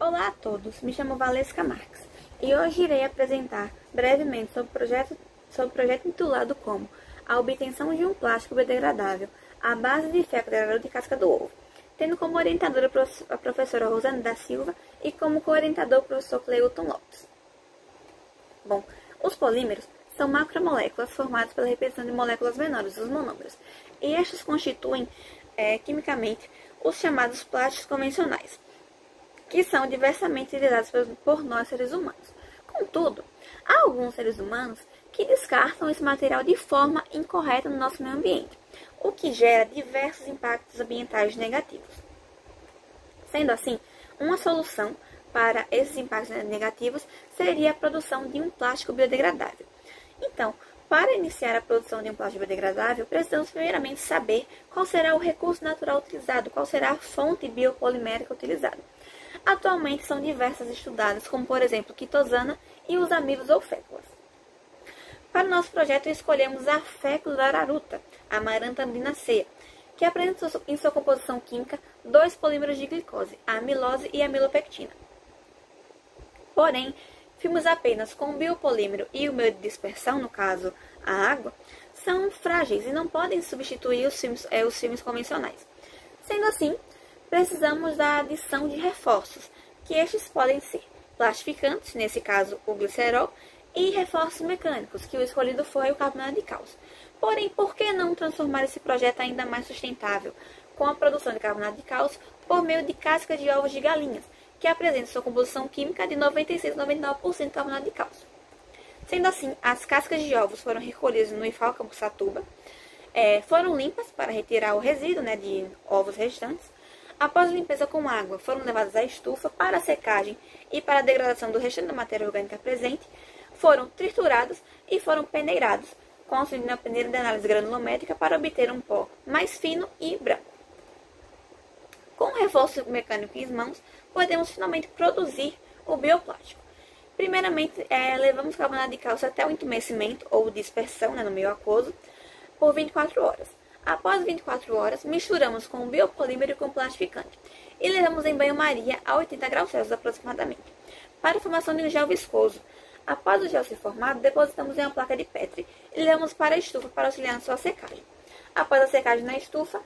Olá a todos, me chamo Valesca Marques e hoje irei apresentar brevemente sobre o projeto intitulado como a obtenção de um plástico biodegradável à base de feco de garoto e casca do ovo, tendo como orientadora a professora Rosane da Silva e como co-orientador o professor Cleuton Lopes. Bom, os polímeros são macromoléculas formadas pela repetição de moléculas menores, os monômeros, e estes constituem quimicamente os chamados plásticos convencionais, que são diversamente utilizados por nós seres humanos. Contudo, há alguns seres humanos que descartam esse material de forma incorreta no nosso meio ambiente, o que gera diversos impactos ambientais negativos. Sendo assim, uma solução para esses impactos negativos seria a produção de um plástico biodegradável. Então, para iniciar a produção de um plástico biodegradável, precisamos primeiramente saber qual será o recurso natural utilizado, qual será a fonte biopolimérica utilizada. Atualmente são diversas estudadas, como por exemplo quitosana e os amibos ou féculas. Para o nosso projeto escolhemos a fécula da araruta, a Amaranta ambrinacea, que apresenta em sua composição química dois polímeros de glicose, a amilose e a amilopectina. Porém, filmes apenas com o biopolímero e o meio de dispersão, no caso a água, são frágeis e não podem substituir os filmes convencionais. Sendo assim, precisamos da adição de reforços, que estes podem ser plastificantes, nesse caso o glicerol, e reforços mecânicos, que o escolhido foi o carbonato de cálcio. Porém, por que não transformar esse projeto ainda mais sustentável com a produção de carbonato de cálcio por meio de cascas de ovos de galinhas, que apresentam sua composição química de 96 a 99% de carbonato de cálcio? Sendo assim, as cascas de ovos foram recolhidas no Ifalcambuçatuba, foram limpas para retirar o resíduo de ovos restantes. Após a limpeza com água, foram levadas à estufa para a secagem e para a degradação do restante da matéria orgânica presente, foram triturados e foram peneirados, constituindo a peneira de análise granulométrica para obter um pó mais fino e branco. Com o reforço mecânico em mãos, podemos finalmente produzir o bioplástico. Primeiramente, levamos carbonato de cálcio até o entumecimento ou dispersão no meio aquoso por 24 horas. Após 24 horas, misturamos com o biopolímero e com o plastificante e levamos em banho-maria a 80 graus Celsius aproximadamente, para a formação de um gel viscoso. Após o gel ser formado, depositamos em uma placa de Petri e levamos para a estufa para auxiliar na sua secagem. Após a secagem na estufa,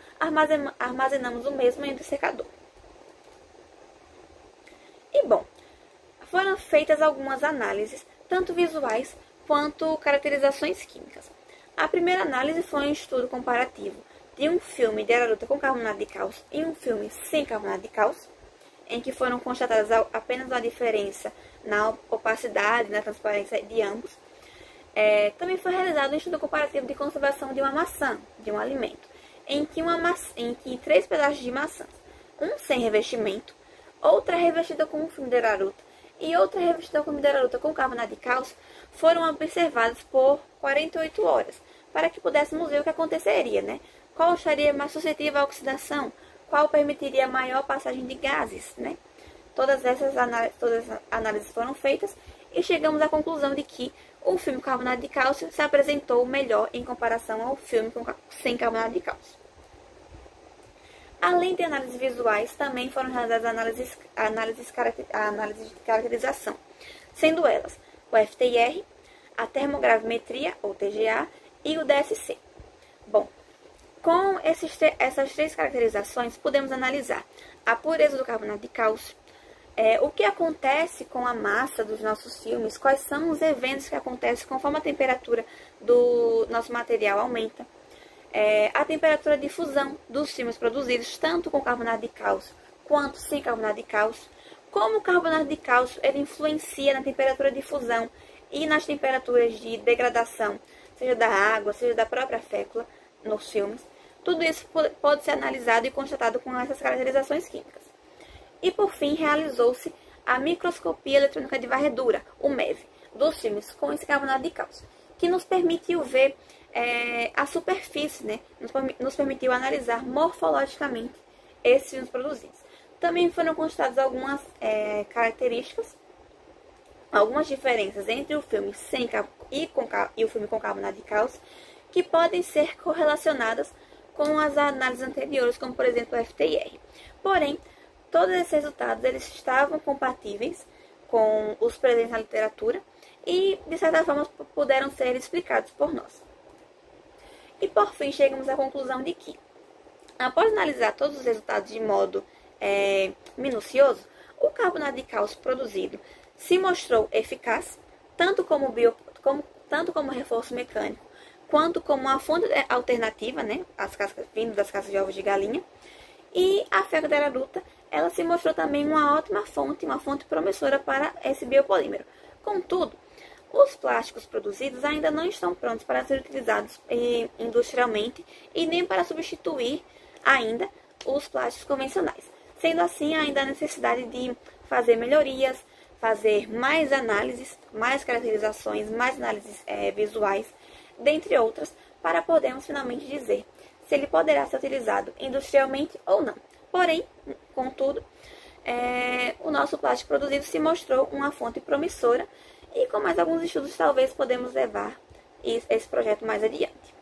armazenamos o mesmo em um secador. E bom, foram feitas algumas análises, tanto visuais quanto caracterizações químicas. A primeira análise foi um estudo comparativo de um filme de araruta com carbonato de cálcio e um filme sem carbonato de cálcio, em que foram constatadas apenas uma diferença na opacidade e na transparência de ambos. Também foi realizado um estudo comparativo de conservação de uma maçã, de um alimento, em que 3 pedaços de maçãs, um sem revestimento, outra revestida com um filme de araruta e outra revestida com filme de araruta com carbonato de cálcio, foram observados por 48 horas, para que pudéssemos ver o que aconteceria, Qual estaria mais suscetível à oxidação, qual permitiria maior passagem de gases, Todas as análises foram feitas e chegamos à conclusão de que o filme com carbonato de cálcio se apresentou melhor em comparação ao filme sem carbonato de cálcio. Além de análises visuais, também foram realizadas análises de caracterização, sendo elas o FTIR, a termogravimetria, ou TGA, e o DSC. Bom, com essas 3 caracterizações, podemos analisar a pureza do carbonato de cálcio, o que acontece com a massa dos nossos filmes, quais são os eventos que acontecem conforme a temperatura do nosso material aumenta, a temperatura de fusão dos filmes produzidos, tanto com carbonato de cálcio quanto sem carbonato de cálcio, como o carbonato de cálcio ele influencia na temperatura de fusão e nas temperaturas de degradação, seja da água, seja da própria fécula, nos filmes. Tudo isso pode ser analisado e constatado com essas caracterizações químicas. E por fim, realizou-se a microscopia eletrônica de varredura, o MEV, dos filmes com esse carbonato de cálcio, que nos permitiu ver a superfície, nos permitiu analisar morfologicamente esses filmes produzidos. Também foram constatadas algumas características, algumas diferenças entre o filme sem e o filme com carbonato de cálcio, que podem ser correlacionadas com as análises anteriores, como por exemplo o FTIR. Porém, todos esses resultados eles estavam compatíveis com os presentes na literatura e, de certa forma, puderam ser explicados por nós. E, por fim, chegamos à conclusão de que, após analisar todos os resultados de modo minucioso, o carbonato de cálcio produzido se mostrou eficaz, tanto como reforço mecânico, quanto como uma fonte alternativa, né, vindo das cascas de ovos de galinha. E a ferroderarruta, ela se mostrou também uma ótima fonte, uma fonte promissora para esse biopolímero. Contudo, os plásticos produzidos ainda não estão prontos para ser utilizados industrialmente e nem para substituir ainda os plásticos convencionais. Sendo assim, ainda há necessidade de fazer melhorias, fazer mais análises, mais caracterizações, mais análises visuais, dentre outras, para podermos finalmente dizer se ele poderá ser utilizado industrialmente ou não. Porém, contudo, o nosso plástico produzido se mostrou uma fonte promissora e com mais alguns estudos talvez podemos levar esse projeto mais adiante.